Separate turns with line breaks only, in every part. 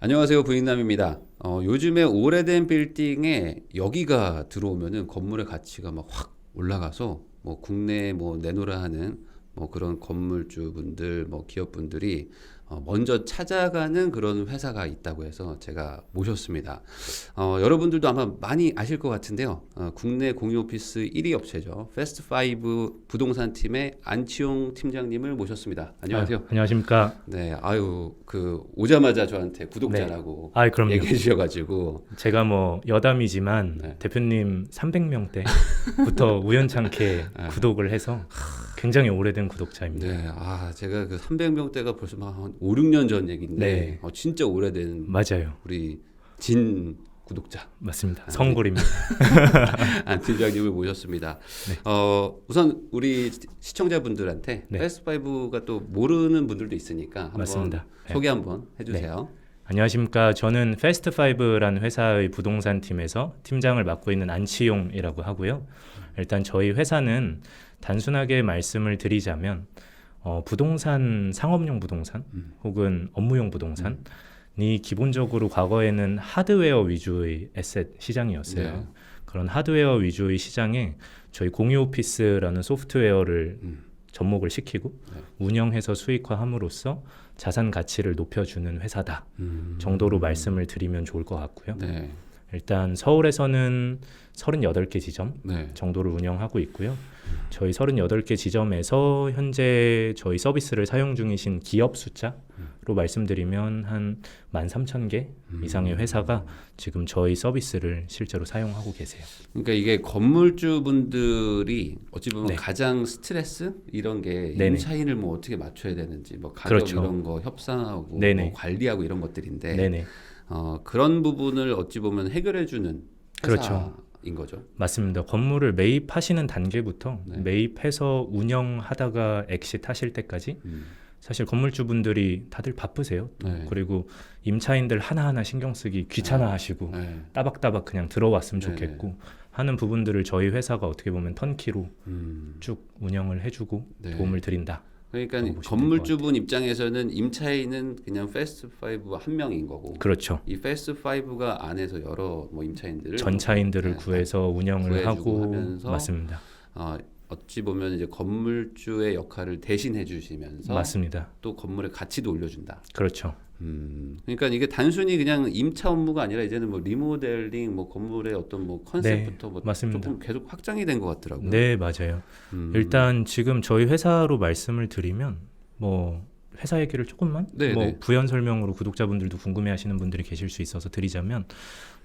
안녕하세요, 부인남입니다. 요즘에 오래된 빌딩에 여기가 들어오면은 건물의 가치가 막 확 올라가서 뭐 국내에 뭐 내놓으라 하는 뭐 그런 건물주분들, 뭐 기업분들이 먼저 찾아가는 그런 회사가 있다고 해서 제가 모셨습니다. 여러분들도 아마 많이 아실 것 같은데요. 국내 공유 오피스 1위 업체죠. 패스트5 부동산 팀의 안치용 팀장님을 모셨습니다. 안녕하세요.
안녕하십니까.
네, 그 오자마자 저한테
네.
구독자라고
그럼요.
얘기해 주셔가지고,
제가 뭐 여담이지만
네.
대표님 300명대부터 우연찮게 구독을 해서 굉장히 오래된 구독자입니다.
네, 제가 그 300명대가 벌써 막 한 5, 6년 전 얘기인데,
네.
진짜 오래된
맞아요.
우리 진 구독자
맞습니다.
네.
성골입니다.
안 팀장님을 모셨습니다.
네.
우선 우리 시청자분들한테
네.
패스트5가 또 모르는 분들도 있으니까 한번
맞습니다. 네.
소개 한번 해주세요.
안녕하십니까. 저는 패스트5라는 회사의 부동산 팀에서 팀장을 맡고 있는 안치용이라고 하고요. 일단 저희 회사는 단순하게 말씀을 드리자면 부동산, 상업용 부동산 혹은 업무용 부동산이 기본적으로 과거에는 하드웨어 위주의 에셋 시장이었어요.
네.
그런 하드웨어 위주의 시장에 저희 공유 오피스라는 소프트웨어를 접목을 시키고 운영해서 수익화함으로써 자산 가치를 높여주는 회사다 정도로 말씀을 드리면 좋을 것 같고요.
네.
일단 서울에서는 38개 지점
네.
정도를 운영하고 있고요. 저희 38개 지점에서 현재 저희 서비스를 사용 중이신 기업 숫자로 말씀드리면 한 13,000개 이상의 회사가 지금 저희 서비스를 실제로 사용하고 계세요.
그러니까 이게 건물주분들이 어찌 보면
네.
가장 스트레스 이런 게
네네.
임차인을 뭐 어떻게 맞춰야 되는지 뭐 가격
그렇죠.
이런 거 협상하고
네네.
뭐 관리하고 이런 것들인데
네네.
그런 부분을 어찌 보면 해결해주는
그렇죠.
회사인 거죠.
맞습니다. 건물을 매입하시는 단계부터
네.
매입해서 운영하다가 엑시트 하실 때까지 사실 건물주분들이 다들 바쁘세요.
네.
그리고 임차인들 하나하나 신경 쓰기 귀찮아하시고
네.
따박따박 그냥 들어왔으면
네네.
좋겠고 하는 부분들을 저희 회사가 어떻게 보면 턴키로
음.
쭉 운영을 해주고
네.
도움을 드린다.
그러니까
보시면
건물주분 입장에서는 임차인은 그냥 패스트5 한 명인 거고
그렇죠.
이 패스트5가 안에서 여러 뭐 임차인들을
전차인들을
네,
구해서 운영을
구해주고
하고
하면서
맞습니다.
어찌 보면 이제 건물주의 역할을 대신해 주시면서
맞습니다.
또 건물의 가치도 올려준다.
그렇죠.
그러니까 이게 단순히 그냥 임차 업무가 아니라 이제는 뭐 리모델링, 뭐 건물의 어떤 뭐 컨셉부터 뭐
맞습니다.
조금 계속 확장이 된 것 같더라고요.
네, 맞아요. 일단 지금 저희 회사로 말씀을 드리면 뭐 회사 얘기를 조금만
네,
뭐
네.
부연 설명으로 구독자분들도 궁금해하시는 분들이 계실 수 있어서 드리자면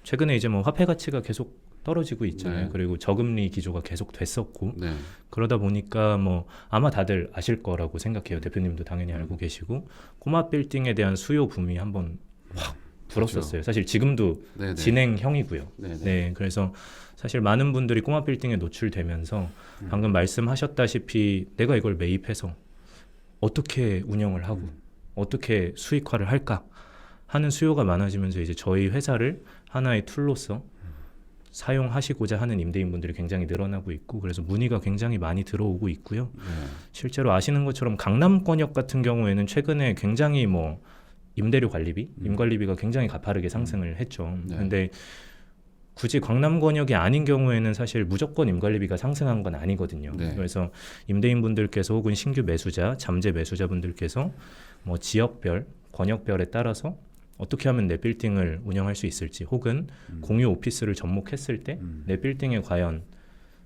최근에 이제 뭐 화폐 가치가 계속 떨어지고 있잖아요.
네.
그리고 저금리 기조가 계속 됐었고
네.
그러다 보니까 뭐 아마 다들 아실 거라고 생각해요. 대표님도 당연히 알고 계시고 꼬마 빌딩에 대한 수요 붐이 한번 확 불었었어요. 사실 지금도
네네.
진행형이고요.
네네.
네, 그래서 사실 많은 분들이 꼬마 빌딩에 노출되면서 방금 말씀하셨다시피 내가 이걸 매입해서 어떻게 운영을 하고 어떻게 수익화를 할까 하는 수요가 많아지면서 이제 저희 회사를 하나의 툴로서 사용하시고자 하는 임대인분들이 굉장히 늘어나고 있고 그래서 문의가 굉장히 많이 들어오고 있고요.
네.
실제로 아시는 것처럼 강남권역 같은 경우에는 최근에 굉장히 뭐 임대료 관리비, 임관리비가 굉장히 가파르게 상승을 했죠.
네.
근데 굳이 강남권역이 아닌 경우에는 사실 무조건 임관리비가 상승한 건 아니거든요.
네.
그래서 임대인분들께서 혹은 신규 매수자, 잠재 매수자분들께서 뭐 지역별, 권역별에 따라서 어떻게 하면 내 빌딩을 운영할 수 있을지 혹은 공유 오피스를 접목했을 때 내 빌딩에 과연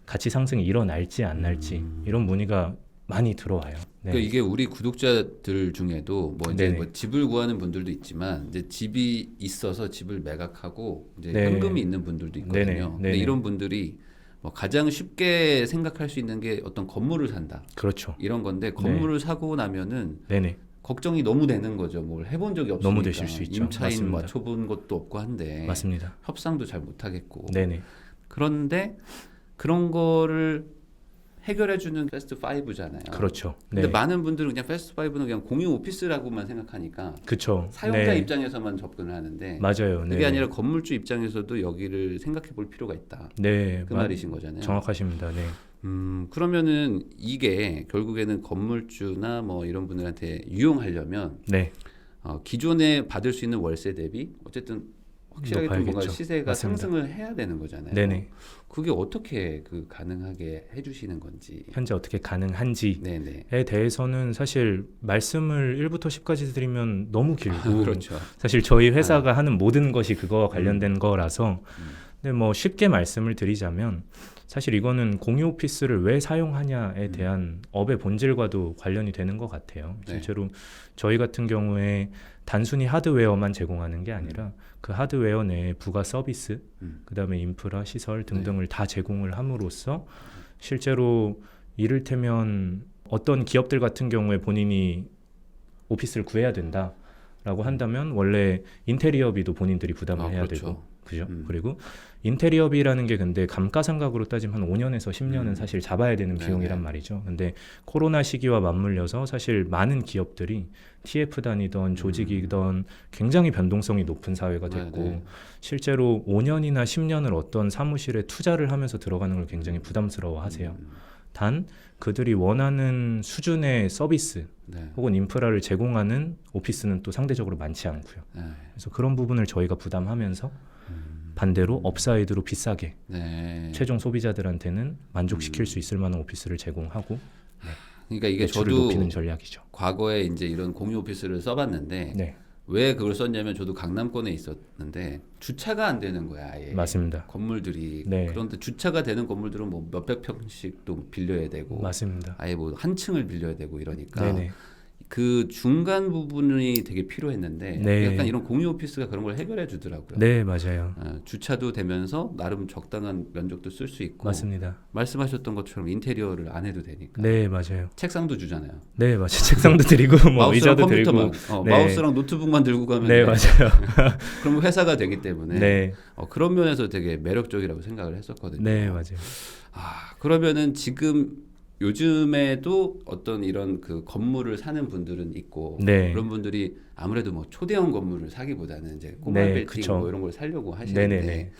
가치 상승이 일어날지 안 날지 이런 문의가 많이 들어와요. 네.
그러니까 이게 우리 구독자들 중에도 뭐 이제
네네.
뭐 집을 구하는 분들도 있지만 이제 집이 있어서 집을 매각하고 이제
네.
현금이 있는 분들도 있거든요.
네네.
근데
네네.
이런 분들이 뭐 가장 쉽게 생각할 수 있는 게 어떤 건물을 산다
그렇죠.
이런 건데 건물을 사고 나면은
네네.
걱정이 너무 되는 거죠. 뭘 해본 적이 없으니까
너무 되실 수 있죠.
임차인
맞습니다.
맞춰본 것도 없고 한데
맞습니다.
협상도 잘 못하겠고
네네.
그런데 그런 거를 해결해주는 패스트5잖아요.
그렇죠.
근데
네.
많은 분들은 그냥 패스트5는 그냥 공유 오피스라고만 생각하니까
그렇죠.
사용자
네.
입장에서만 접근을 하는데
맞아요.
그게
네.
아니라 건물주 입장에서도 여기를 생각해 볼 필요가 있다.
네.
그 말이신 거잖아요.
정확하십니다. 네.
그러면은 이게 결국에는 건물주나 뭐 이런 분들한테 유용하려면
네.
기존에 받을 수 있는 월세 대비 어쨌든 확실하게 좀 뭔가
높아야겠죠.
시세가
맞습니다.
상승을 해야 되는 거잖아요.
네네.
그게 어떻게 가능하게 해주시는 건지.
현재 어떻게 가능한지에
네네.
대해서는 사실 말씀을 1부터 10까지 드리면 너무 길고
그렇죠.
사실 저희 회사가 하는 모든 것이 그거와 관련된 거라서 근데 뭐 쉽게 말씀을 드리자면 사실 이거는 공유 오피스를 왜 사용하냐에 대한 업의 본질과도 관련이 되는 것 같아요.
네.
실제로 저희 같은 경우에 단순히 하드웨어만 제공하는 게 아니라 그 하드웨어 내에 부가 서비스, 그다음에 인프라, 시설 등등을 다 제공을 함으로써 실제로 이를테면 어떤 기업들 같은 경우에 본인이 오피스를 구해야 된다라고 한다면 원래 인테리어비도 본인들이 부담을 해야
그렇죠.
되고 그죠? 그리고 인테리어비라는 게 근데 감가상각으로 따지면 한 5년에서 10년은 사실 잡아야 되는
네네.
비용이란 말이죠. 근데 코로나 시기와 맞물려서 사실 많은 기업들이 TF 단위던 조직이던 굉장히 변동성이 높은 사회가 됐고
네네.
실제로 5년이나 10년을 어떤 사무실에 투자를 하면서 들어가는 걸 굉장히 부담스러워 하세요. 단 그들이 원하는 수준의 서비스
네.
혹은 인프라를 제공하는 오피스는 또 상대적으로 많지 않고요.
네.
그래서 그런 부분을 저희가 부담하면서 반대로 업사이드로 비싸게
네.
최종 소비자들한테는 만족시킬 수 있을 만한 오피스를 제공하고
그러니까 이게
매출을
저도
높이는 전략이죠.
과거에 이제 이런 공유 오피스를 써봤는데
네,
왜 그걸 썼냐면 저도 강남권에 있었는데 주차가 안 되는 거야 아예.
맞습니다.
건물들이.
네.
그런데 주차가 되는 건물들은 뭐 몇백 평씩 또 빌려야 되고
맞습니다.
아예 뭐 한 층을 빌려야 되고 이러니까
네네.
그 중간 부분이 되게 필요했는데
네.
약간 이런 공유 오피스가 그런 걸 해결해 주더라고요.
네, 맞아요.
주차도 되면서 나름 적당한 면적도 쓸 수 있고
맞습니다.
말씀하셨던 것처럼 인테리어를 안 해도 되니까
네, 맞아요.
책상도 주잖아요.
네, 맞아요. 책상도 드리고 뭐
마우스랑
의자도 드리고.
컴퓨터만
네.
마우스랑 노트북만 들고 가면
네,
돼.
맞아요.
그럼 회사가 되기 때문에
네,
그런 면에서 되게 매력적이라고 생각을 했었거든요.
네, 맞아요.
그러면은 지금 요즘에도 어떤 이런 그 건물을 사는 분들은 있고
네.
그런 분들이 아무래도 뭐 초대형 건물을 사기보다는 이제 꼬마
네,
빌딩
그쵸.
뭐 이런 걸 살려고 하시는데
네네네.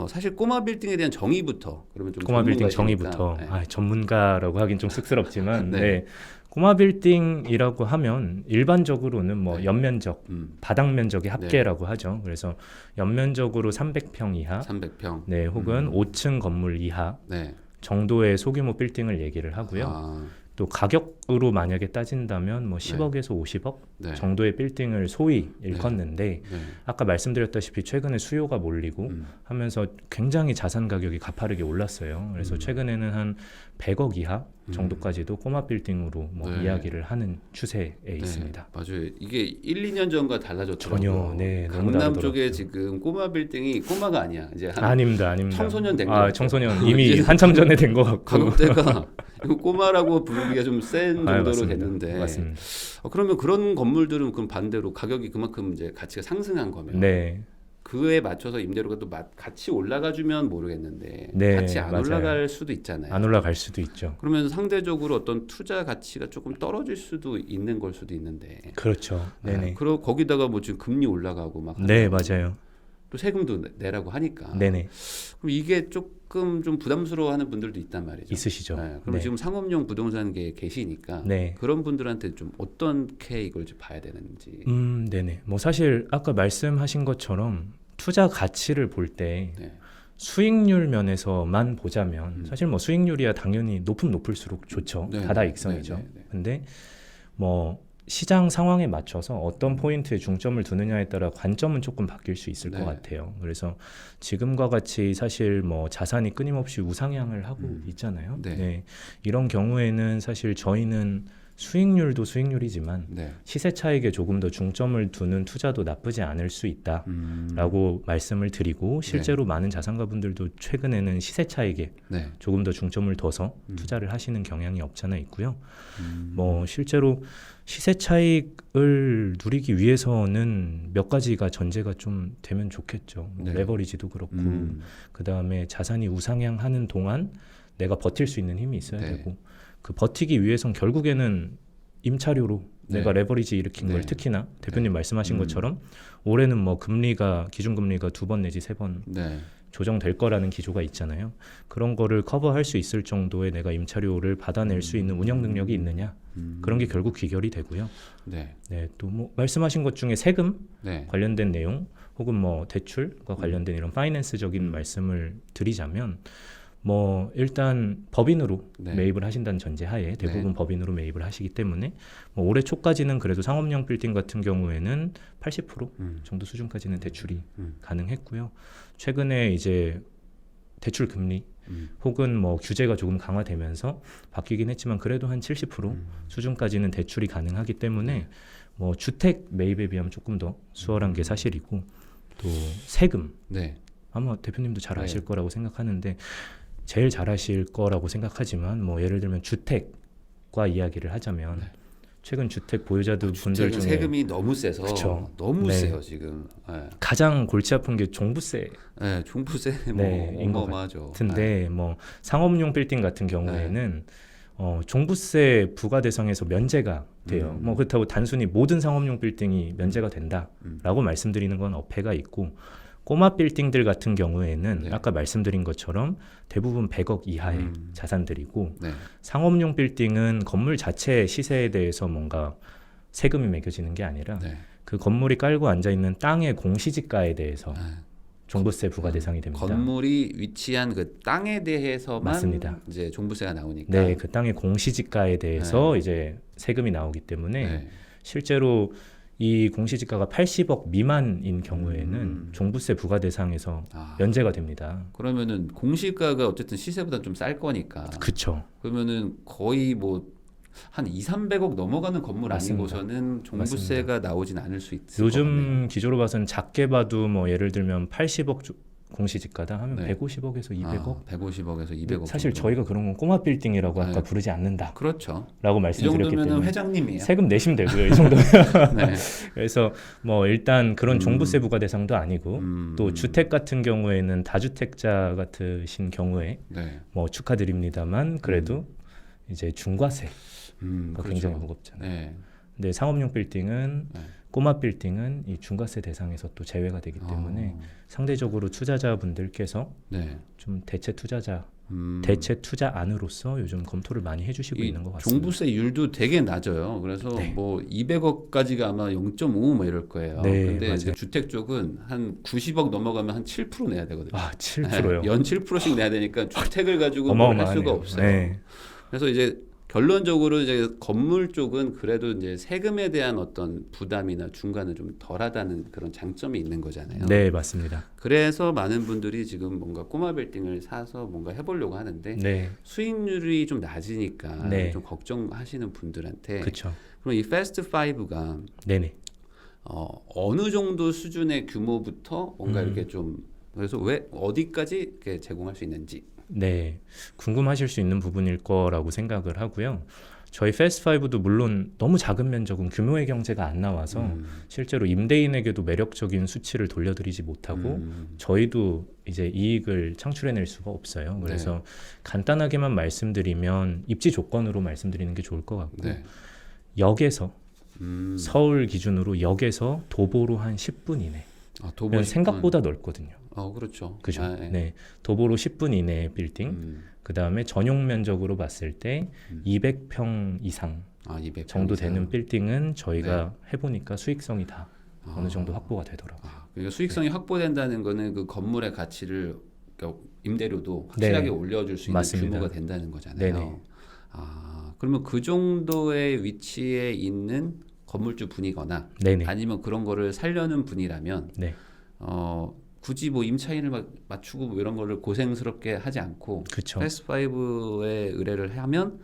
사실 꼬마 빌딩에 대한 정의부터 그러면 좀
꼬마 빌딩
전문가시니까.
정의부터
네.
전문가라고 하긴 좀 쑥스럽지만
네.
네. 꼬마 빌딩이라고 하면 일반적으로는 뭐
네.
연면적, 바닥 면적의 합계라고 하죠. 그래서 연면적으로 300평 이하,
300평.
네, 혹은 5층 건물 이하
네.
정도의 소규모 빌딩을 얘기를 하고요. 또 가격으로 만약에 따진다면 뭐 10억에서 50억
네.
정도의 빌딩을 소위 일컫는데
네.
아까 말씀드렸다시피 최근에 수요가 몰리고 하면서 굉장히 자산 가격이 가파르게 올랐어요. 그래서 최근에는 한 100억 이하 정도까지도 꼬마 빌딩으로 뭐
네.
이야기를 하는 추세에 있습니다.
맞아요. 이게 1, 2년 전과 달라졌더라고요.
전혀, 네, 너무
강남
다르더라고요.
쪽에 지금 꼬마 빌딩이 꼬마가 아니야. 이제 한
아닙니다.
청소년 된 거 같아요.
청소년 이미 한참 전에 된 것 같고.
가격대가 이거 꼬마라고 부르기가 좀 센 정도로
맞습니다.
됐는데.
맞습니다.
그러면 그런 건물들은 그럼 반대로 가격이 그만큼 이제 가치가 상승한 거면
네,
그에 맞춰서 임대료가 또 같이 올라가 주면 모르겠는데
네,
같이 안
맞아요.
올라갈 수도 있잖아요.
안 올라갈 수도 있죠.
그러면 상대적으로 어떤 투자 가치가 조금 떨어질 수도 있는 걸 수도 있는데.
그렇죠. 네네.
그리고 거기다가 뭐 지금 금리 올라가고 막
네,
하면
맞아요.
또 세금도 내라고 하니까.
네네.
그럼 이게 조금 좀 부담스러워하는 분들도 있단 말이죠.
있으시죠.
그럼
네.
지금 상업용 부동산계에 계시니까
네.
그런 분들한테 좀 어떻게 이걸 좀 봐야 되는지.
네네. 뭐 사실 아까 말씀하신 것처럼 투자 가치를 볼 때
네.
수익률 면에서만 보자면 사실 뭐 수익률이야 당연히 높을수록 좋죠.
네,
다다익선이죠.
네, 네, 네.
근데 뭐 시장 상황에 맞춰서 어떤 포인트에 중점을 두느냐에 따라 관점은 조금 바뀔 수 있을
네.
것 같아요. 그래서 지금과 같이 사실 뭐 자산이 끊임없이 우상향을 하고 있잖아요.
네.
네. 이런 경우에는 사실 저희는 수익률도 수익률이지만
네.
시세 차익에 조금 더 중점을 두는 투자도 나쁘지 않을 수 있다라고 말씀을 드리고 실제로 많은 자산가분들도 최근에는 시세 차익에
네.
조금 더 중점을 둬서 투자를 하시는 경향이 없잖아 있고요. 뭐 실제로 시세 차익을 누리기 위해서는 몇 가지가 전제가 좀 되면 좋겠죠. 뭐
네.
레버리지도 그렇고 그 다음에 자산이 우상향하는 동안 내가 버틸 수 있는 힘이 있어야
네.
되고 그 버티기 위해선 결국에는 임차료로
네.
내가 레버리지 일으킨 걸
네.
특히나 대표님 말씀하신 것처럼 올해는 뭐 금리가 기준금리가 2번 내지 3번
네.
조정될 거라는 기조가 있잖아요. 그런 거를 커버할 수 있을 정도의 내가 임차료를 받아낼 수 있는 운영 능력이 있느냐, 그런 게 결국 귀결이 되고요.
네.
네, 또 뭐 말씀하신 것 중에 세금
네.
관련된 내용 혹은 뭐 대출과 관련된 이런 파이낸스적인 말씀을 드리자면 뭐 일단 법인으로
네.
매입을 하신다는 전제하에 대부분
네.
법인으로 매입을 하시기 때문에 뭐 올해 초까지는 그래도 상업용 빌딩 같은 경우에는 80% 정도 수준까지는 대출이 가능했고요. 최근에 이제 대출 금리 혹은 뭐 규제가 조금 강화되면서 바뀌긴 했지만 그래도 한 70% 수준까지는 대출이 가능하기 때문에 뭐 주택 매입에 비하면 조금 더 수월한 게 사실이고, 또 세금
네.
아마 대표님도 잘 아실
네.
거라고 생각하는데 제일 잘 아실 거라고 생각하지만 뭐 예를 들면 주택과 이야기를 하자면
네.
최근 주택 보유자들 분들
주택은
중에
세금이 너무 세서
그쵸.
너무
네.
세요 지금. 네.
가장 골치 아픈 게 종부세
네, 종부세
네,
뭐
인 것
어마어마하죠.
같은데 뭐 상업용 빌딩 같은 경우에는 종부세 부과 대상에서 면제가 돼요. 뭐 그렇다고 단순히 모든 상업용 빌딩이 면제가 된다라고 말씀드리는 건 어폐가 있고, 꼬마 빌딩들 같은 경우에는
네.
아까 말씀드린 것처럼 대부분 100억 이하의 자산들이고,
네.
상업용 빌딩은 건물 자체 시세에 대해서 뭔가 세금이 매겨지는 게 아니라
네.
그 건물이 깔고 앉아 있는 땅의 공시지가에 대해서 종부세 부과 대상이 됩니다.
건물이 위치한 그 땅에 대해서만
맞습니다.
이제 종부세가 나오니까.
네, 그 땅의 공시지가에 대해서 이제 세금이 나오기 때문에
네.
실제로 이 공시지가가 80억 미만인 경우에는 종부세 부과 대상에서 면제가 됩니다.
그러면은 공시가가 어쨌든 시세보다 좀 쌀 거니까.
그렇죠.
그러면은 거의 뭐 한 2, 300억 넘어가는 건물
맞습니다.
아니고서는 종부세가 나오진 않을 수 있을 것
요즘
같네요.
기조로 봐서는 작게 봐도 뭐 예를 들면 80억 공시지가다 하면
네.
150억에서 200억.
150억에서 200억.
사실
정도.
저희가 그런 건 꼬마 빌딩이라고 아까
네.
부르지 않는다라고
그렇죠. 이
말씀드렸기
정도면은
때문에
회장님이에요.
세금 내시면 되고요. 이 정도면.
네.
그래서 뭐 일단 그런 종부세 부과 대상도 아니고 또 주택 같은 경우에는 다주택자 같으신 경우에
네.
뭐 축하드립니다만 그래도 이제 중과세가
그렇죠.
굉장히 무겁잖아요.
네.
근데 상업용 빌딩은
네.
꼬마 빌딩은 이 중과세 대상에서 또 제외가 되기 때문에 상대적으로 투자자분들께서
네.
좀 대체 투자 안으로서 요즘 검토를 많이 해주시고
이
있는 것 같습니다.
종부세율도 되게 낮아요. 그래서
네.
뭐 200억까지가 아마 0.5 뭐 이럴 거예요.
네,
근데 이제
맞아요.
주택 쪽은 한 90억 넘어가면 한 7% 내야 되거든요.
아, 7%요.
연 7%씩 내야 되니까 주택을 가지고 뭘 할
어마어마하네요.
수가 없어요.
네.
그래서 이제 결론적으로 이제 건물 쪽은 그래도 이제 세금에 대한 어떤 부담이나 중간은 좀 덜하다는 그런 장점이 있는 거잖아요.
네, 맞습니다.
그래서 많은 분들이 지금 뭔가 꼬마 빌딩을 사서 뭔가 해보려고 하는데
네,
수익률이 좀 낮으니까
네.
좀 걱정하시는 분들한테
그렇죠.
그럼 이 패스트 5가
네네.
어느 정도 수준의 규모부터 뭔가 이렇게 좀 그래서 왜 어디까지 이렇게 제공할 수 있는지.
네, 궁금하실 수 있는 부분일 거라고 생각을 하고요. 저희 패스트5도 물론 너무 작은 면적은 규모의 경제가 안 나와서 실제로 임대인에게도 매력적인 수치를 돌려드리지 못하고 저희도 이제 이익을 창출해낼 수가 없어요. 그래서 간단하게만 말씀드리면 입지 조건으로 말씀드리는 게 좋을 것 같고
네.
역에서 서울 기준으로 역에서 도보로 한 10분 이내.
도보
생각보다 넓거든요.
그렇죠.
그죠?
네.
네, 도보로 10분 이내의 빌딩. 그 다음에 전용 면적으로 봤을 때 200평 이상
200평
정도
이상.
되는 빌딩은 저희가 해보니까 수익성이 다 어느 정도 확보가 되더라고요.
그러니까 수익성이 확보된다는 거는 그 건물의 가치를 그러니까 임대료도 확실하게 올려줄 수 있는
맞습니다.
규모가 된다는 거잖아요.
네네.
그러면 그 정도의 위치에 있는 건물주 분이거나
네네.
아니면 그런 거를 살려는 분이라면
네.
굳이 뭐 임차인을 맞추고 뭐 이런 거를 고생스럽게 하지 않고
그쵸.
패스5에 의뢰를 하면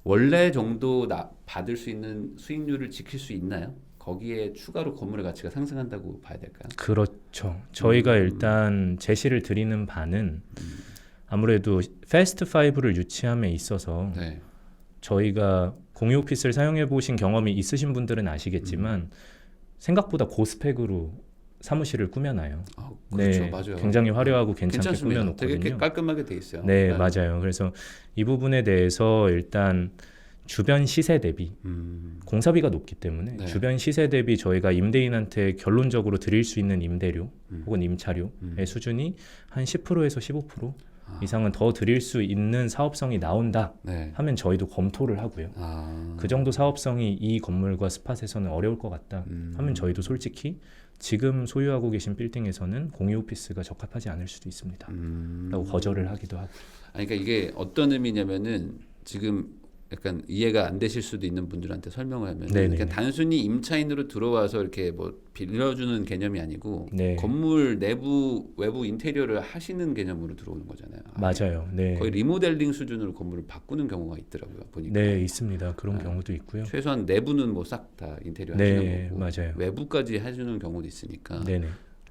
원래 정도 받을 수 있는 수익률을 지킬 수 있나요? 거기에 추가로 건물의 가치가 상승한다고 봐야 될까요?
그렇죠. 저희가 일단 제시를 드리는 바는 아무래도 패스트5를 유치함에 있어서
네.
저희가 공유 오피스를 사용해 보신 경험이 있으신 분들은 아시겠지만 생각보다 고스펙으로 사무실을 꾸며놔요.
그렇죠,
네,
맞아요.
굉장히 화려하고 괜찮게
괜찮습니다.
꾸며놓거든요.
되게 깔끔하게 돼 있어요.
네, 맞아요. 그래서 이 부분에 대해서 일단 주변 시세 대비 공사비가 높기 때문에
네.
주변 시세 대비 저희가 임대인한테 결론적으로 드릴 수 있는 임대료 혹은 임차료의 수준이 한 10%에서 15% 이상은 더 드릴 수 있는 사업성이 나온다
네.
하면 저희도 검토를 하고요. 그 정도 사업성이 이 건물과 스팟에서는 어려울 것 같다 하면 저희도 솔직히 지금 소유하고 계신 빌딩에서는 공유 오피스가 적합하지 않을 수도 있습니다. 라고 거절을 하기도 하고.
아니, 그러니까 이게 어떤 의미냐면은 지금 약간 이해가 안 되실 수도 있는 분들한테 설명을 하면 그러니까 단순히 임차인으로 들어와서 이렇게 뭐 빌려주는 개념이 아니고
네.
건물 내부 외부 인테리어를 하시는 개념으로 들어오는 거잖아요.
맞아요. 네.
거의 리모델링 수준으로 건물을 바꾸는 경우가 있더라고요. 보니까.
네, 있습니다. 그런 경우도 있고요.
최소한 내부는 뭐 싹 다 인테리어
네,
하시는 거고
맞아요.
외부까지 해주는 경우도 있으니까.
네네.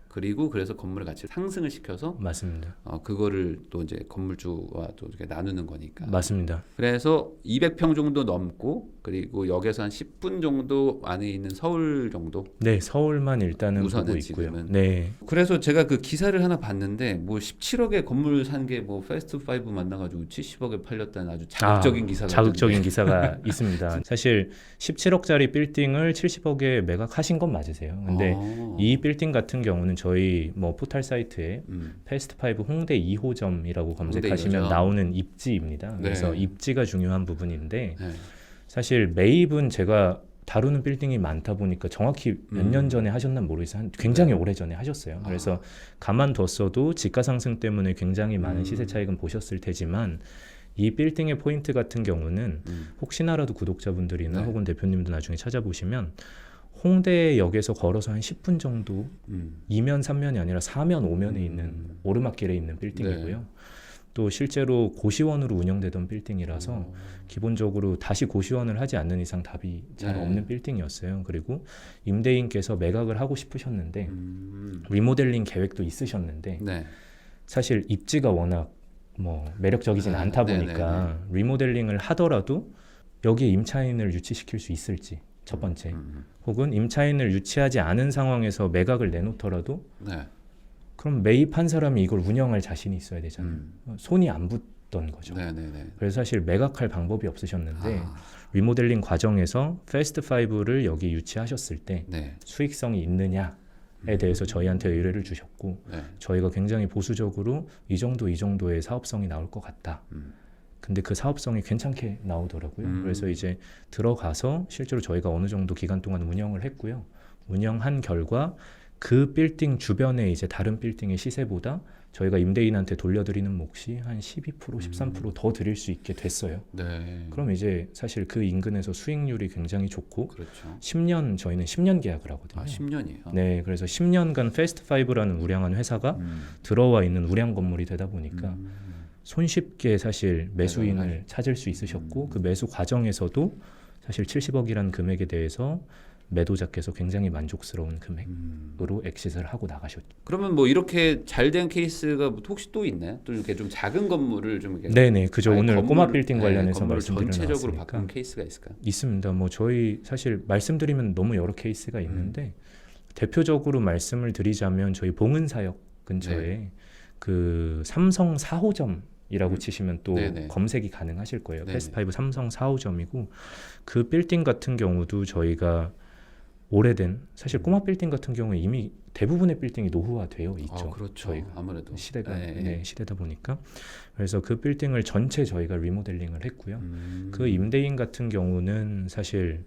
그리고 그래서 건물의 가치를 상승을 시켜서
맞습니다.
그거를 또 이제 건물주와 또 이렇게 나누는 거니까.
맞습니다.
그래서 200평 정도 넘고 그리고 역에서 한 10분 정도 안에 있는 서울 정도.
네, 서울만 일단은
우선은
보고 있고요.
지금은.
네,
그래서 제가 그 기사를 하나 봤는데 뭐 17억에 건물 산 게 뭐 패스트 5 만나가지고 70억에 팔렸다는 아주 자극적인 기사가
자극적인
있던데.
기사가 있습니다. 사실 17억짜리 빌딩을 70억에 매각하신 건 맞으세요. 근데 이 빌딩 같은 경우는 저희 뭐 포털 사이트에 패스트 5 홍대 2호점이라고 검색하시면
2호점.
나오는 입지입니다. 그래서
네.
입지가 중요한 부분인데
네.
사실 매입은 제가 다루는 빌딩이 많다 보니까 정확히 몇 년 전에 하셨나 모르겠어요. 굉장히 오래 전에 하셨어요. 그래서 가만뒀어도 지가 상승 때문에 굉장히 많은 시세 차익은 보셨을 테지만 이 빌딩의 포인트 같은 경우는 혹시나라도 구독자분들이나
네.
혹은 대표님도 나중에 찾아보시면 홍대역에서 걸어서 한 10분 정도 2면 3면이 아니라 4면 5면에 있는 오르막길에 있는 빌딩이고요.
네.
또 실제로 고시원으로 운영되던 빌딩이라서 기본적으로 다시 고시원을 하지 않는 이상 답이 잘
네.
없는 빌딩이었어요. 그리고 임대인께서 매각을 하고 싶으셨는데 리모델링 계획도 있으셨는데
네.
사실 입지가 워낙 뭐 매력적이진 않다 보니까 리모델링을 하더라도 여기에 임차인을 유치시킬 수 있을지 첫 번째 혹은 임차인을 유치하지 않은 상황에서 매각을 내놓더라도
네.
그럼 매입한 사람이 이걸 운영할 자신이 있어야 되잖아요. 손이 안 붙던 거죠.
네. 네. 네.
그래서 사실 매각할 방법이 없으셨는데
아.
리모델링 과정에서 패스트 5를 여기 유치하셨을 때
네.
수익성이 있느냐에 대해서 저희한테 의뢰를 주셨고
네.
저희가 굉장히 보수적으로 이 정도의 사업성이 나올 것 같다. 근데 그 사업성이 괜찮게 나오더라고요. 그래서 이제 들어가서 실제로 저희가 어느 정도 기간 동안 운영을 했고요. 운영한 결과 그 빌딩 주변에 이제 다른 빌딩의 시세보다 저희가 임대인한테 돌려드리는 몫이 한 12%, 13%더 드릴 수 있게 됐어요.
네.
그럼 이제 사실 그 인근에서 수익률이 굉장히 좋고
그렇죠.
10년 저희는 10년 계약을 하거든요.
10년이에요.
네, 그래서 10년간 패스트 5라는 우량한 회사가 들어와 있는 우량 건물이 되다 보니까 손쉽게 사실 매수인을 찾을 수 있으셨고 그 매수 과정에서도 사실 70억이라는 금액에 대해서 매도자께서 굉장히 만족스러운 금액으로 엑시트를 하고 나가셨죠.
그러면 뭐 이렇게 잘 된 케이스가 혹시 또 있나요? 또 이렇게 좀 작은 건물을 좀 이렇게
네네, 그죠.
아니,
오늘
건물,
꼬마 빌딩
네,
관련해서
건물을
말씀드려
전체적으로
놨으니까
바꾼 케이스가 있을까요?
있습니다. 뭐 저희 사실 말씀드리면 너무 여러 케이스가 있는데 대표적으로 말씀을 드리자면 저희 봉은사역 근처에 그 삼성 4호점이라고 치시면 또
네네.
검색이 가능하실 거예요.
네네.
패스트 5 삼성 4호점이고 그 빌딩 같은 경우도 저희가 오래된 사실 꼬마 빌딩 같은 경우에 이미 대부분의 빌딩이 노후화되어 있죠.
그렇죠.
저희가
아무래도
시대가
네.
시대다 보니까 그래서 그 빌딩을 전체 저희가 리모델링을 했고요. 그 임대인 같은 경우는 사실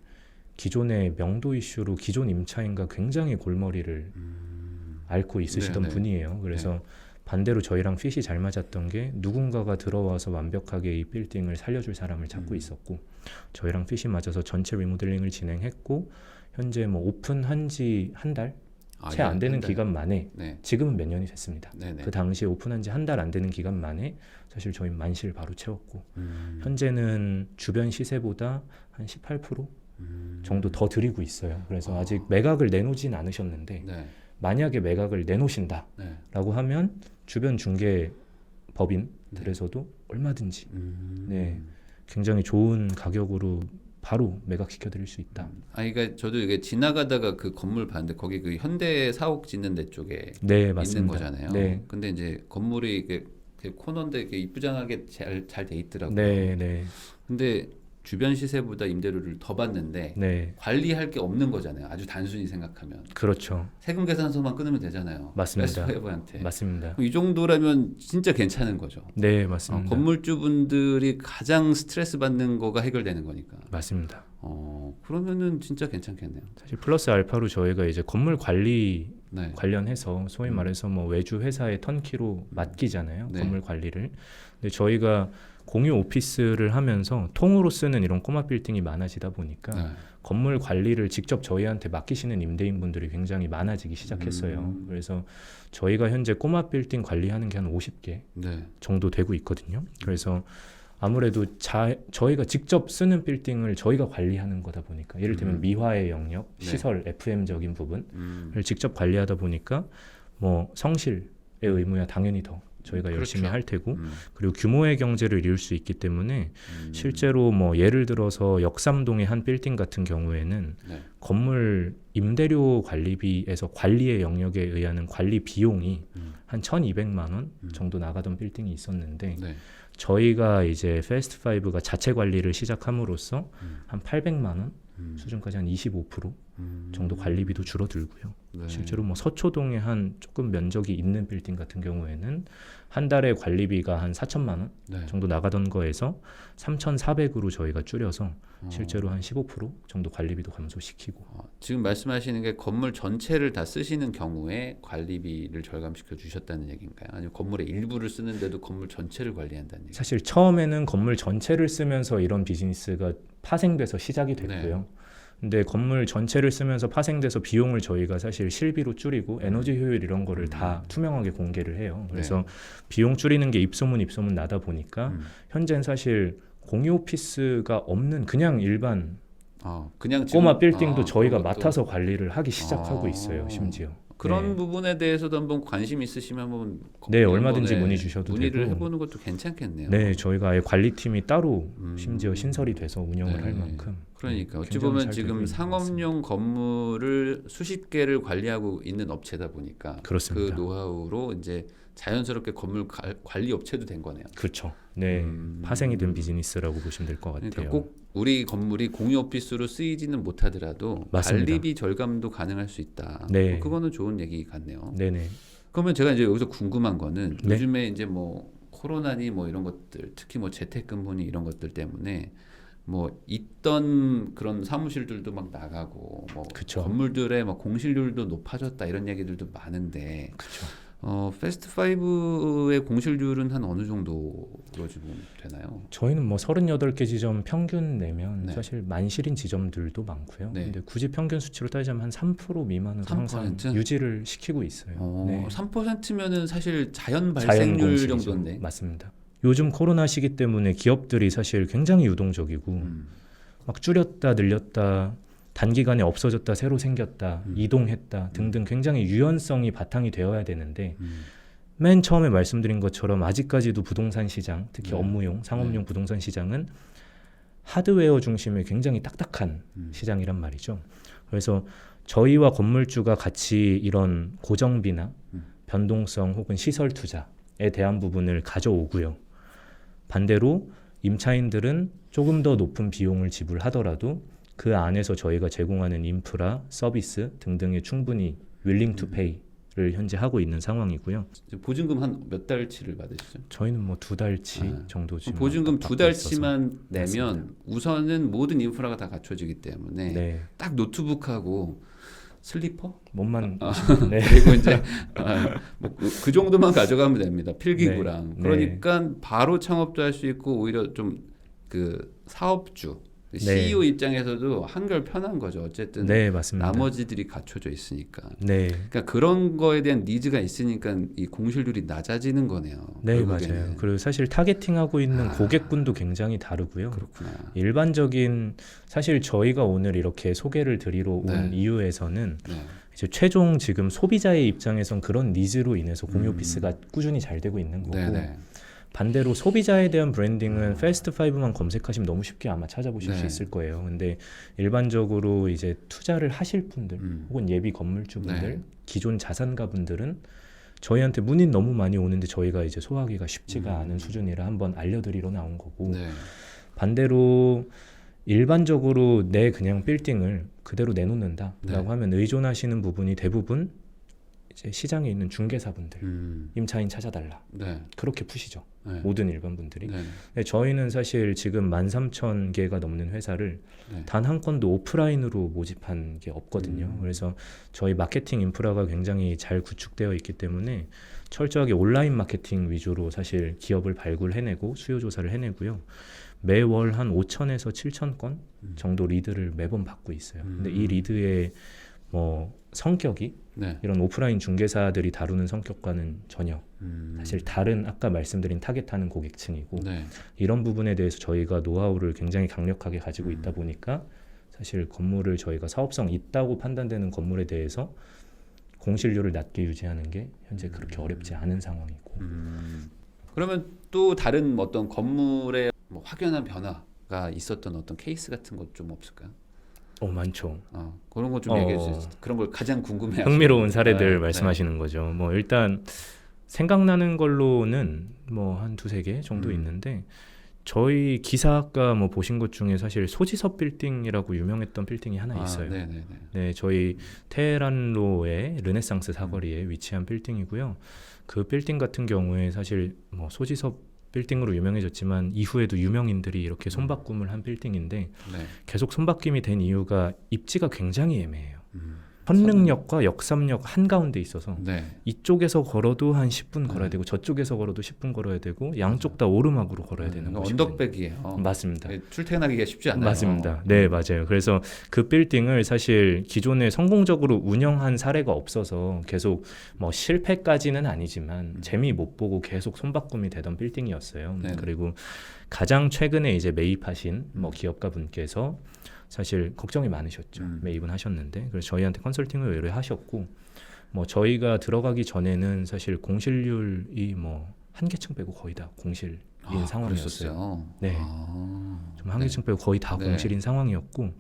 기존의 명도 이슈로 기존 임차인과 굉장히 골머리를 앓고 있으시던
네네.
분이에요. 그래서 반대로 저희랑 핏이 잘 맞았던 게 누군가가 들어와서 완벽하게 이 빌딩을 살려줄 사람을 찾고 있었고 저희랑 핏이 맞아서 전체 리모델링을 진행했고 현재 뭐 오픈한 지 한 달? 채 안 되는 기간 만에
네.
지금은 몇 년이 됐습니다.
네네.
그 당시에 오픈한 지 한 달 안 되는 기간 만에 사실 저희 만실 바로 채웠고 현재는 주변 시세보다 한 18% 정도 더 드리고 있어요. 그래서 아직 매각을 내놓진 않으셨는데
네.
만약에 매각을 내놓으신다라고
네.
하면 주변 중개 법인들에서도 얼마든지 굉장히 좋은 가격으로 바로 매각시켜 드릴 수 있다.
그러니까 저도 이게 지나가다가 그 건물 봤는데 거기 그 현대 사옥 짓는 데 쪽에
네,
있는
맞습니다.
거잖아요.
네.
근데 이제 건물이 이게 코너인데 이게 이쁘장하게 잘 돼 있더라고요.
네, 네.
근데 주변 시세보다 임대료를 더 받는데
네,
관리할 게 없는 거잖아요. 아주 단순히 생각하면
그렇죠.
세금 계산서만 끊으면 되잖아요.
맞습니다.
패스트파이브한테
맞습니다.
이 정도라면 진짜 괜찮은 거죠.
네, 맞습니다.
건물주분들이 가장 스트레스 받는 거가 해결되는 거니까.
맞습니다.
그러면은 진짜 괜찮겠네요.
사실 플러스 알파로 저희가 이제 건물 관리
네.
관련해서 소위 말해서 뭐 외주 회사의 턴키로 맡기잖아요.
네.
건물 관리를. 근데 저희가 공유 오피스를 하면서 통으로 쓰는 이런 꼬마 빌딩이 많아지다 보니까
네.
건물 관리를 직접 저희한테 맡기시는 임대인분들이 굉장히 많아지기 시작했어요. 그래서 저희가 현재 꼬마 빌딩 관리하는 게 한 50개
네.
정도 되고 있거든요. 그래서 아무래도 저희가 직접 쓰는 빌딩을 저희가 관리하는 거다 보니까 예를 들면 미화의 영역,
네.
시설, FM적인 부분을 직접 관리하다 보니까 뭐 성실의 의무야 당연히 더 저희가 열심히
그렇죠.
할 테고 그리고 규모의 경제를 이룰 수 있기 때문에 실제로 뭐 예를 들어서 역삼동의 한 빌딩 같은 경우에는
네.
건물 임대료 관리비에서 관리의 영역에 의한 관리 비용이 한 1,200만 원 정도 나가던 빌딩이 있었는데
네.
저희가 이제 패스트5가 자체 관리를 시작함으로써 한 800만 원 수준까지 한 25% 정도 관리비도 줄어들고요.
네.
실제로 뭐 서초동에 한 조금 면적이 있는 빌딩 같은 경우에는 한 달에 관리비가 한 4천만 원
네.
정도 나가던 거에서 3,400으로 저희가 줄여서 실제로 한 15% 정도 관리비도 감소시키고.
지금 말씀하시는 게 건물 전체를 다 쓰시는 경우에 관리비를 절감시켜 주셨다는 얘기인가요? 아니면 건물의 일부를 쓰는데도 건물 전체를 관리한다는 얘기인가요?
사실 처음에는 건물 전체를 쓰면서 이런 비즈니스가 파생돼서 시작이 됐고요.
네.
근데 건물 전체를 쓰면서 파생돼서 비용을 저희가 사실 실비로 줄이고 에너지 효율 이런 거를 다 투명하게 공개를 해요. 그래서 비용 줄이는 게 입소문 나다 보니까 현재는 사실 공유 오피스가 없는 그냥 일반
그냥
꼬마 빌딩도 저희가
그것도-
맡아서 관리를 하기 시작하고 있어요. 심지어.
그런
네.
부분에 대해서도 한번 관심 있으시면 한번
네, 얼마든지
이번에
문의 주셔도
문의를
되고.
해보는 것도 괜찮겠네요.
네, 저희가 아예 관리팀이 따로 심지어 신설이 돼서 운영을
네.
할 만큼.
그러니까 어찌
굉장히
보면
잘 되고
지금
있는 것
상업용 건물을 수십 개를 관리하고 있는 업체다 보니까
그렇습니다.
그 노하우로 이제 자연스럽게 건물 관리 업체도 된 거네요.
그렇죠. 네, 파생이 된 비즈니스라고 보시면 될 것 같아요.
그러니까 꼭 우리 건물이 공유 오피스로 쓰이지는 못하더라도
맞습니다.
관리비 절감도 가능할 수 있다.
네.
그거는 좋은 얘기 같네요.
네네.
그러면 제가 이제 여기서 궁금한 거는
네.
요즘에 이제 뭐 코로나니 뭐 이런 것들, 특히 뭐 재택근무니 이런 것들 때문에 뭐 있던 그런 사무실들도 막 나가고 뭐
그쵸.
건물들의 뭐 공실률도 높아졌다 이런 얘기들도 많은데
그렇죠.
패스트5의 공실률은 한 어느 정도로 지금 되나요?
저희는 뭐 38개 지점 평균 내면
네.
사실 만실인 지점들도 많고요.
네.
근데 굳이 평균 수치로 따지자면 한 3% 미만으로
3%?
항상 유지를 시키고 있어요. 네.
3%면은 사실 자연
자연
발생률
공실이죠.
정도인데.
맞습니다. 요즘 코로나 시기 때문에 기업들이 사실 굉장히 유동적이고 막 줄였다 늘렸다 단기간에 없어졌다 새로 생겼다 이동했다 등등 굉장히 유연성이 바탕이 되어야 되는데 맨 처음에 말씀드린 것처럼 아직까지도 부동산 시장 특히
네.
업무용 상업용
네.
부동산 시장은 하드웨어 중심의 굉장히 딱딱한 시장이란 말이죠. 그래서 저희와 건물주가 같이 이런 고정비나 변동성 혹은 시설 투자에 대한 부분을 가져오고요. 반대로 임차인들은 조금 더 높은 비용을 지불하더라도 그 안에서 저희가 제공하는 인프라, 서비스 등등에 충분히 willing to pay를 현재 하고 있는 상황이고요.
보증금 한 몇 달치를 받으시죠?
저희는 뭐 2달치 정도 지금
보증금
받고
2달치만
있어서.
내면
맞습니다.
우선은 모든 인프라가 다 갖춰지기 때문에
네,
딱 노트북하고 슬리퍼
몸만 네.
그리고 이제 뭐그 정도만 가져가면 됩니다. 필기구랑.
네.
그러니까 바로 창업도 할 수 있고 오히려 좀 그 사업주 CEO 입장에서도 한결 편한 거죠. 어쨌든
네, 맞습니다.
나머지들이 갖춰져 있으니까.
네,
그러니까 그런 거에 대한 니즈가 있으니까 이 공실률이 낮아지는 거네요.
네,
결국에는.
맞아요. 그리고 사실 타겟팅하고 있는 고객군도 굉장히 다르고요.
그렇구나.
일반적인 사실 저희가 오늘 이렇게 소개를 드리러 온
네.
이유에서는
네.
이제 최종 지금 소비자의 입장에선 그런 니즈로 인해서 공유 오피스가 꾸준히 잘 되고 있는 거고
네네.
반대로 소비자에 대한 브랜딩은 패스트5만 검색하시면 너무 쉽게 아마 찾아보실
네.
수 있을 거예요. 근데 일반적으로 이제 투자를 하실 분들 혹은 예비 건물주분들
네.
기존 자산가분들은 저희한테 문의 너무 많이 오는데 저희가 이제 소화하기가 쉽지가 않은 수준이라 한번 알려드리러 나온 거고
네.
반대로 일반적으로 내 그냥 빌딩을 그대로 내놓는다라고
네.
하면 의존하시는 부분이 대부분 이제 시장에 있는 중개사분들, 임차인 찾아달라
네.
그렇게 푸시죠.
네.
모든 일반 분들이.
네.
근데 저희는 사실 지금 13,000개가 넘는 회사를
네.
단 한 건도 오프라인으로 모집한 게 없거든요. 그래서 저희 마케팅 인프라가 굉장히 잘 구축되어 있기 때문에 철저하게 온라인 마케팅 위주로 사실 기업을 발굴해내고 수요 조사를 해내고요. 매월 한 5,000에서 7,000건 정도 리드를 매번 받고 있어요. 근데 이 리드의 뭐 성격이
네.
이런 오프라인 중개사들이 다루는 성격과는 전혀 사실 다른 아까 말씀드린 타겟하는 고객층이고
네.
이런 부분에 대해서 저희가 노하우를 굉장히 강력하게 가지고 있다 보니까 사실 건물을 저희가 사업성 있다고 판단되는 건물에 대해서 공실률을 낮게 유지하는 게 현재 그렇게 어렵지 않은 상황이고.
그러면 또 다른 어떤 건물의 뭐 확연한 변화가 있었던 어떤 케이스 같은 것 좀 없을까요?
많죠.
그런 것 좀 얘기해 주세요. 그런 걸 가장 궁금해요.
흥미로운 사례들
네,
말씀하시는 거죠. 뭐 일단 생각나는 걸로는 뭐 한 두세 개 정도 있는데 저희 기사학과 뭐 보신 것 중에 사실 소지섭 빌딩이라고 유명했던 빌딩이 하나 있어요.
네네네.
네, 저희 테헤란로의 르네상스 사거리에 위치한 빌딩이고요. 그 빌딩 같은 경우에 사실 뭐 소지섭 빌딩으로 유명해졌지만 이후에도 유명인들이 이렇게 손바꿈을 한 빌딩인데
네.
계속 손바뀜이 된 이유가 입지가 굉장히 애매해요. 현릉역과 역삼역 한가운데 있어서
네.
이쪽에서 걸어도 한 10분 걸어야 되고 저쪽에서 걸어도 10분 걸어야 되고 양쪽 다 오르막으로 걸어야 되는 곳이거든요.
언덕백이에요.
맞습니다.
출퇴근하기가 쉽지 않아요.
맞습니다. 네, 맞아요. 그래서 그 빌딩을 사실 기존에 성공적으로 운영한 사례가 없어서 계속 뭐 실패까지는 아니지만 재미 못 보고 계속 손바꿈이 되던 빌딩이었어요.
네.
그리고 가장 최근에 이제 매입하신 뭐 기업가 분께서 사실 걱정이 많으셨죠. 매입은 하셨는데 그래서 저희한테 컨설팅을 의뢰하셨고 뭐 저희가 들어가기 전에는 사실 공실률이 뭐 한 개층 빼고 거의 다 공실인 상황이었어요.
그랬었어요?
네. 좀 한 개층 빼고 거의 다
네.
공실인 상황이었고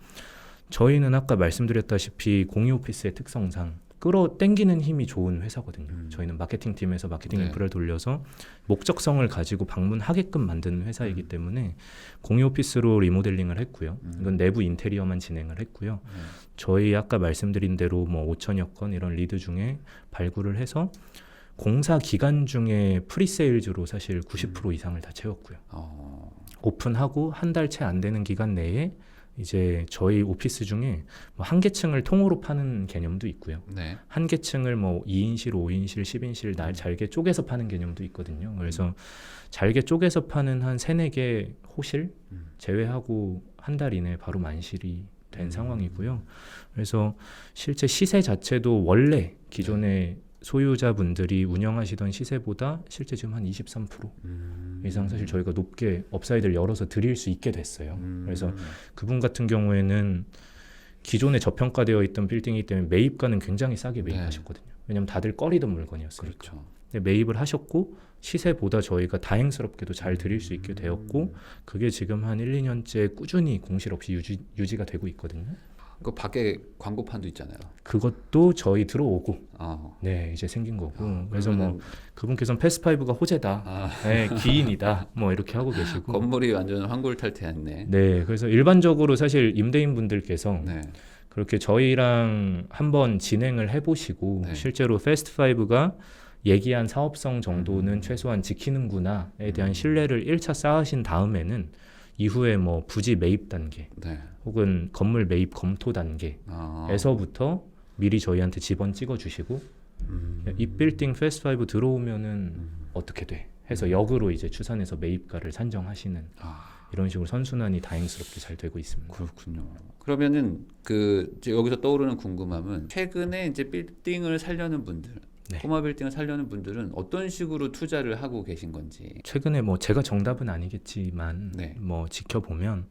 저희는 아까 말씀드렸다시피 공유 오피스의 특성상 끌어당기는 힘이 좋은 회사거든요. 저희는 마케팅 팀에서 마케팅
네.
인프라를 돌려서 목적성을 가지고 방문하게끔 만드는 회사이기 때문에 공유 오피스로 리모델링을 했고요. 이건 내부 인테리어만 진행을 했고요. 저희 아까 말씀드린 대로 뭐 5천여 건 이런 리드 중에 발굴을 해서 공사 기간 중에 프리세일즈로 사실 90% 이상을 다 채웠고요. 오픈하고 한 달 채 안 되는 기간 내에 이제 저희 오피스 중에 뭐 한 개층을 통으로 파는 개념도 있고요.
네.
한 개층을 뭐 2인실, 5인실, 10인실 날 잘게 쪼개서 파는 개념도 있거든요. 그래서 잘게 쪼개서 파는 한 3-4개 호실 제외하고 한 달 이내에 바로 만실이 된 상황이고요. 그래서 실제 시세 자체도 원래 기존의 소유자분들이 운영하시던 시세보다 실제 지금 한 23% 이상 사실 저희가 높게 업사이드를 열어서 드릴 수 있게 됐어요. 그래서 그분 같은 경우에는 기존에 저평가되어 있던 빌딩이기 때문에 매입가는 굉장히 싸게 매입하셨거든요. 왜냐하면 다들 꺼리던 물건이었으니까.
그렇죠.
근데 매입을 하셨고 시세보다 저희가 다행스럽게도 잘 드릴 수 있게 되었고 그게 지금 한 1-2년째 꾸준히 공실 없이 유지가 되고 있거든요.
그 밖에 광고판도 있잖아요.
그것도 저희 들어오고
어.
네 이제 생긴 거고 그래서
그러면은-
뭐 그분께서는 패스파이브가 호재다 네, 기인이다 뭐 이렇게 하고 계시고
건물이 완전 환골탈태했네.
네 그래서 일반적으로 사실 임대인 분들께서
네.
그렇게 저희랑 한번 진행을 해보시고
네.
실제로 패스트파이브가 얘기한 사업성 정도는 최소한 지키는구나에 대한 신뢰를 1차 쌓으신 다음에는 이후에 뭐 부지 매입 단계
네.
혹은 건물 매입 검토 단계에서부터 미리 저희한테 집원 찍어주시고 이 빌딩 패스트5 들어오면은 어떻게 돼 해서 역으로 이제 추산해서 매입가를 산정하시는 이런 식으로 선순환이 다행스럽게 잘 되고 있습니다.
그렇군요. 그러면은 그 이제 여기서 떠오르는 궁금함은 최근에 이제 빌딩을 살려는 분들,
네.
꼬마 빌딩을 살려는 분들은 어떤 식으로 투자를 하고 계신 건지.
최근에 뭐 제가 정답은 아니겠지만
네.
뭐 지켜보면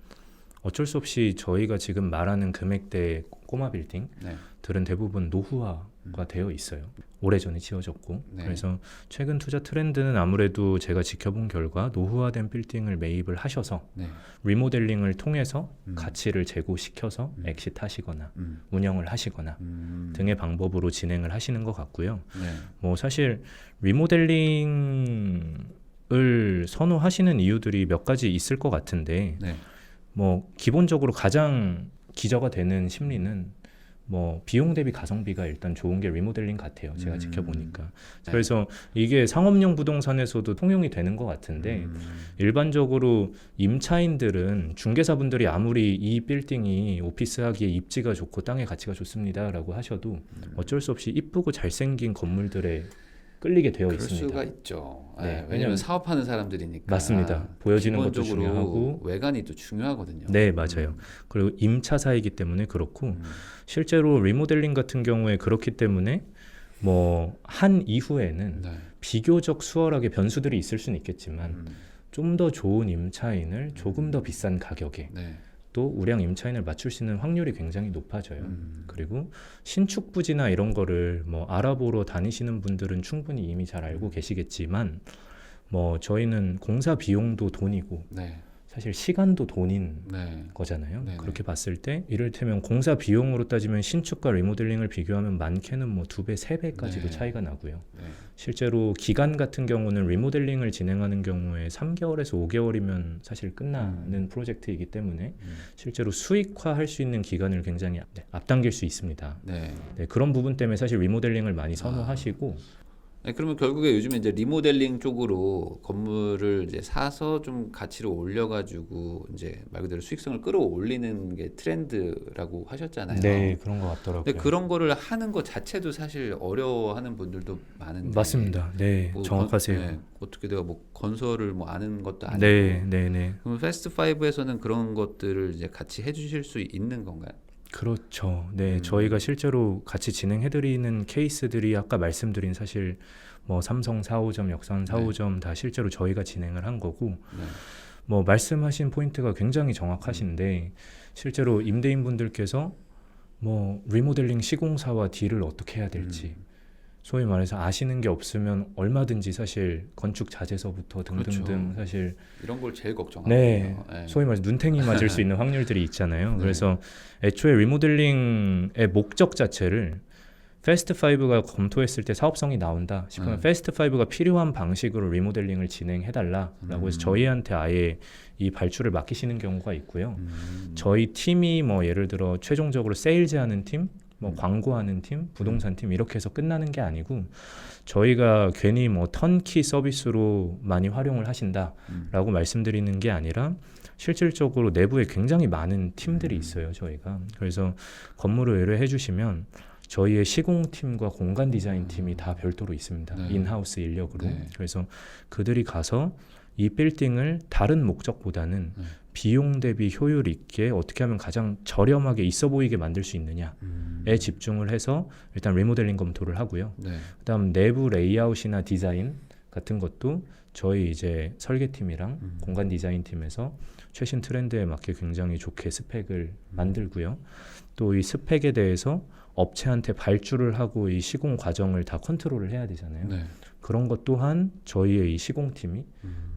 어쩔 수 없이 저희가 지금 말하는 금액대의 꼬마 빌딩들은 대부분 노후화가 되어 있어요. 오래전에 지어졌고
네.
그래서 최근 투자 트렌드는 아무래도 제가 지켜본 결과 노후화된 빌딩을 매입을 하셔서
네.
리모델링을 통해서 가치를 제고시켜서 엑시트하시거나 운영을 하시거나 등의 방법으로 진행을 하시는 것 같고요.
네.
뭐 사실 리모델링을 선호하시는 이유들이 몇 가지 있을 것 같은데
네.
뭐 기본적으로 가장 기저가 되는 심리는 뭐 비용 대비 가성비가 일단 좋은 게 리모델링 같아요. 제가 지켜보니까.
네.
그래서 이게 상업용 부동산에서도 통용이 되는 것 같은데 일반적으로 임차인들은 중개사분들이 아무리 이 빌딩이 오피스하기에 입지가 좋고 땅의 가치가 좋습니다라고 하셔도 어쩔 수 없이 이쁘고 잘생긴 건물들에 끌리게 되어
그럴
있습니다.
수가 있죠.
네,
왜냐면
왜냐면
사업하는 사람들이니까.
맞습니다. 보여지는 것도
기본적으로
중요하고
외관이 또 중요하거든요.
네, 맞아요. 그리고 임차사이기 때문에 그렇고 실제로 리모델링 같은 경우에 그렇기 때문에 뭐 한 이후에는
네.
비교적 수월하게 변수들이 있을 수는 있겠지만 좀 더 좋은 임차인을 조금 더 비싼 가격에
네.
또 우량 임차인을 맞출 수 있는 확률이 굉장히 높아져요. 그리고 신축 부지나 이런 거를 뭐 알아보러 다니시는 분들은 충분히 이미 잘 알고 계시겠지만 뭐 저희는 공사 비용도 돈이고
네.
사실 시간도 돈인
네.
거잖아요.
네네.
그렇게 봤을 때 이를테면 공사 비용으로 따지면 신축과 리모델링을 비교하면 많게는 뭐 2배, 3배까지도
네.
차이가 나고요.
네.
실제로 기간 같은 경우는 리모델링을 진행하는 경우에 3개월에서 5개월이면 사실 끝나는 프로젝트이기 때문에 실제로 수익화할 수 있는 기간을 굉장히 앞당길 수 있습니다.
네.
네, 그런 부분 때문에 사실 리모델링을 많이 선호하시고
네, 그러면 결국에 요즘에 이제 리모델링 쪽으로 건물을 이제 사서 좀 가치를 올려가지고 이제 말 그대로 수익성을 끌어올리는 게 트렌드라고 하셨잖아요.
네, 그런 것 같더라고요.
근데 그런 거를 하는 것 자체도 사실 어려워하는 분들도 많은데.
맞습니다. 네,
뭐
정확하세요.
네, 어떻게 내가 뭐 건설을 뭐 아는 것도 아니고.
네, 네, 네.
그럼 패스트 5에서는 그런 것들을 이제 같이 해주실 수 있는 건가요?
그렇죠. 네, 저희가 실제로 같이 진행해드리는 케이스들이 아까 말씀드린 사실 뭐 삼성 4호점, 역삼 4호점 다 실제로 저희가 진행을 한 거고
네.
뭐 말씀하신 포인트가 굉장히 정확하신데 실제로 임대인분들께서 뭐 리모델링 시공사와 딜을 어떻게 해야 될지 소위 말해서 아시는 게 없으면 얼마든지 사실 건축 자재서부터 등등등
그렇죠.
사실
이런 걸 제일 걱정하거든요.
네,
네.
소위 말해서 눈탱이 맞을 수 있는 확률들이 있잖아요.
네.
그래서 애초에 리모델링의 목적 자체를 패스트5가 검토했을 때 사업성이 나온다 싶으면 패스트5가 필요한 방식으로 리모델링을 진행해달라라고 해서 저희한테 아예 이 발주를 맡기시는 경우가 있고요. 저희 팀이 뭐 예를 들어 최종적으로 세일즈하는 팀, 뭐 광고하는 팀, 부동산 팀 이렇게 해서 끝나는 게 아니고 저희가 괜히 뭐 턴키 서비스로 많이 활용을 하신다라고 말씀드리는 게 아니라 실질적으로 내부에 굉장히 많은 팀들이 있어요. 저희가 그래서 건물을 의뢰해 주시면 저희의 시공팀과 공간 디자인팀이 다 별도로 있습니다.
네.
인하우스 인력으로.
네.
그래서 그들이 가서 이 빌딩을 다른 목적보다는 비용 대비 효율 있게 어떻게 하면 가장 저렴하게 있어 보이게 만들 수 있느냐에 집중을 해서 일단 리모델링 검토를 하고요.
네.
그다음 내부 레이아웃이나 디자인 같은 것도 저희 이제 설계팀이랑 공간 디자인팀에서 최신 트렌드에 맞게 굉장히 좋게 스펙을 만들고요. 또 이 스펙에 대해서 업체한테 발주를 하고 이 시공 과정을 다 컨트롤을 해야 되잖아요.
네.
그런 것 또한 저희의 이 시공팀이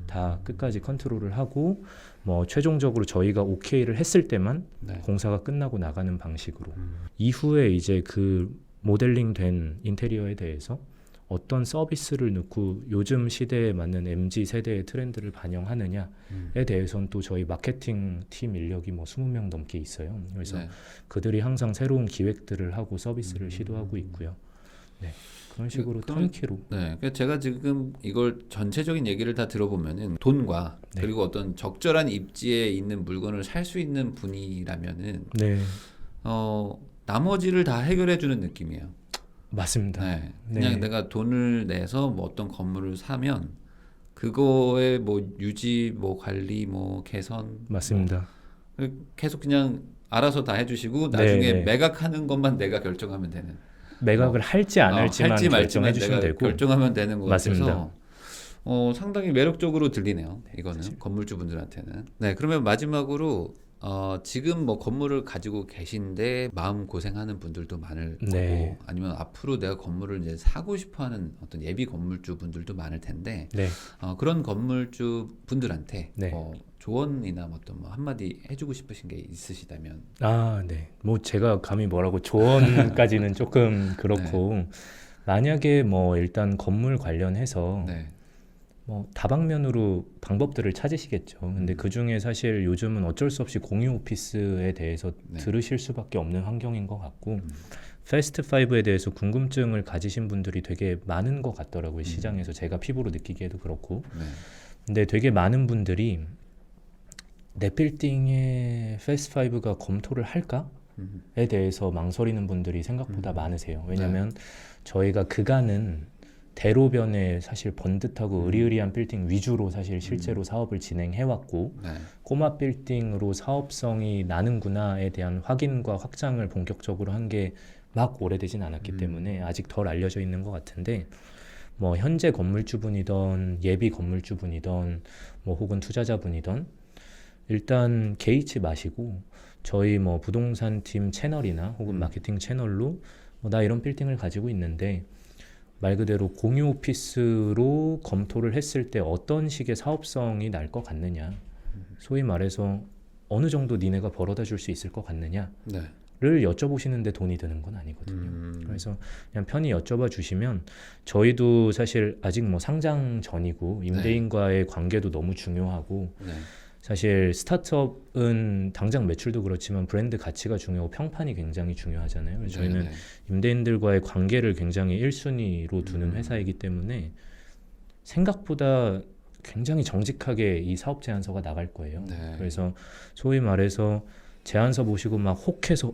다 끝까지 컨트롤을 하고 뭐 최종적으로 저희가 오케이를 했을 때만
네.
공사가 끝나고 나가는 방식으로 이후에 이제 그 모델링된 인테리어에 대해서 어떤 서비스를 넣고 요즘 시대에 맞는 MZ 세대의 트렌드를 반영하느냐에 대해서는 또 저희 마케팅 팀 인력이 뭐 20명 넘게 있어요. 그래서
네.
그들이 항상 새로운 기획들을 하고 서비스를 시도하고 있고요. 네. 그런 식으로
그럼-
턴키로.
네, 그러니까 제가 지금 이걸 전체적인 얘기를 다 들어보면은 돈과
네.
그리고 어떤 적절한 입지에 있는 물건을 살 수 있는 분이라면은
네.
나머지를 다 해결해 주는 느낌이에요.
맞습니다.
네, 그냥
네.
내가 돈을 내서 뭐 어떤 건물을 사면 그거의 뭐 유지, 뭐 관리, 뭐 개선,
맞습니다.
뭐 계속 그냥 알아서 다 해주시고 나중에
네.
매각하는 것만 내가 결정하면 되는.
매각을 할지 안 할지만
할지 말지만
결정해 주시면
내가
되고.
결정하면 되는 것
맞습니다.
같아서 상당히 매력적으로 들리네요. 이거는 건물주분들한테는. 네, 그러면 마지막으로 지금 뭐 건물을 가지고 계신데 마음 고생하는 분들도 많을 거고
네.
아니면 앞으로 내가 건물을 이제 사고 싶어하는 어떤 예비 건물주 분들도 많을 텐데
네.
그런 건물주 분들한테
네.
조언이나 뭐 어떤 뭐 한마디 해주고 싶으신 게 있으시다면.
아, 네. 뭐 제가 감히 뭐라고 조언까지는 조금 그렇고 만약에 뭐 일단 건물 관련해서
네.
뭐 다방면으로 방법들을 찾으시겠죠. 근데 그 중에 사실 요즘은 어쩔 수 없이 공유 오피스에 대해서
네.
들으실 수밖에 없는 환경인 것 같고 패스트 5에 대해서 궁금증을 가지신 분들이 되게 많은 것 같더라고요. 시장에서 제가 피부로 느끼기에도 그렇고.
네.
근데 되게 많은 분들이 내 빌딩에 패스트 5가 검토를 할까에 대해서 망설이는 분들이 생각보다 많으세요. 왜냐하면 저희가 그간은 대로변에 사실 번듯하고 의리의리한 빌딩 위주로 사실 실제로 사업을 진행해왔고
네.
꼬마 빌딩으로 사업성이 나는구나에 대한 확인과 확장을 본격적으로 한 게 막 오래되진 않았기 때문에 아직 덜 알려져 있는 것 같은데 뭐 현재 건물주분이던 예비 건물주분이던 뭐 혹은 투자자분이던 일단 개의치 마시고 저희 뭐 부동산 팀 채널이나 혹은 마케팅 채널로 뭐 나 이런 빌딩을 가지고 있는데 말 그대로 공유 오피스로 검토를 했을 때 어떤 식의 사업성이 날 것 같느냐, 소위 말해서 어느 정도 니네가 벌어다 줄 수 있을 것 같느냐
네.
를 여쭤보시는데 돈이 드는 건 아니거든요. 그래서 그냥 편히 여쭤봐 주시면 저희도 사실 아직 뭐 상장 전이고 임대인과의 관계도 너무 중요하고
네.
사실 스타트업은 당장 매출도 그렇지만 브랜드 가치가 중요하고 평판이 굉장히 중요하잖아요. 그래서 저희는
네.
임대인들과의 관계를 굉장히 1순위로 두는 회사이기 때문에 생각보다 굉장히 정직하게 이 사업 제안서가 나갈 거예요.
네.
그래서 소위 말해서 제안서 보시고 막 혹해서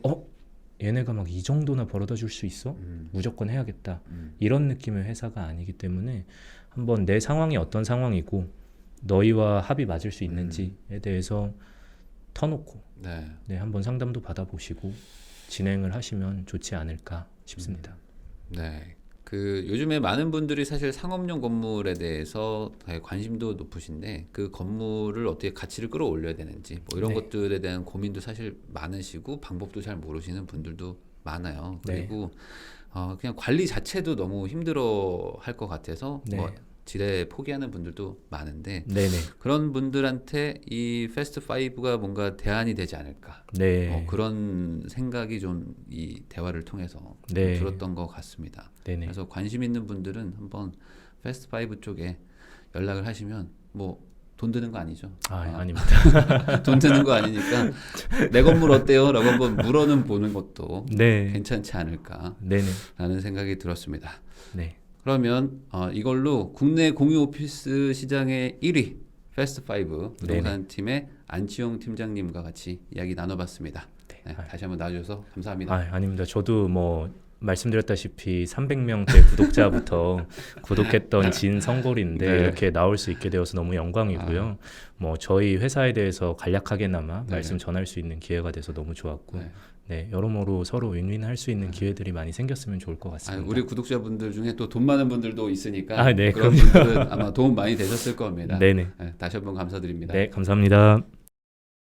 얘네가 막 이 정도나 벌어다 줄 수 있어? 무조건 해야겠다. 이런 느낌의 회사가 아니기 때문에 한번 내 상황이 어떤 상황이고 너희와 합이 맞을 수 있는지에 대해서 터놓고
네.
네, 한번 상담도 받아보시고 진행을 하시면 좋지 않을까 싶습니다.
네. 그 요즘에 많은 분들이 사실 상업용 건물에 대해서 관심도 높으신데 그 건물을 어떻게 가치를 끌어올려야 되는지 뭐 이런
네.
것들에 대한 고민도 사실 많으시고 방법도 잘 모르시는 분들도 많아요.
네.
그리고 그냥 관리 자체도 너무 힘들어 할 것 같아서
네.
뭐 지레 포기하는 분들도 많은데
네네.
그런 분들한테 이 패스트 5가 뭔가 대안이 되지 않을까
네.
그런 생각이 좀 이 대화를 통해서
네.
좀 들었던 것 같습니다.
네네.
그래서 관심 있는 분들은 한번 패스트 5 쪽에 연락을 하시면 뭐 돈 드는 거 아니죠?
아닙니다.
돈 드는 거 아니니까 내 건물 어때요? 라고 한번 물어는 보는 것도
네.
괜찮지 않을까
네네.
라는 생각이 들었습니다.
네.
그러면 이걸로 국내 공유 오피스 시장의 1위 패스트 5 부동산 팀의 안치용 팀장님과 같이 이야기 나눠봤습니다. 네, 다시 한번 나와주셔서 감사합니다.
아닙니다. 저도 뭐 말씀드렸다시피 300명대 구독자부터 구독했던 진 성골인데
네.
이렇게 나올 수 있게 되어서 너무 영광이고요. 뭐 저희 회사에 대해서 간략하게나마 말씀 전할 수 있는 기회가 돼서 너무 좋았고 네, 여러모로 서로 윈윈할 수 있는 기회들이 많이 생겼으면 좋을 것 같습니다.
우리 구독자분들 중에 또 돈 많은 분들도 있으니까
네,
그런 분들은 아마 도움 많이 되셨을 겁니다.
네네.
다시 한번 감사드립니다.
네, 감사합니다.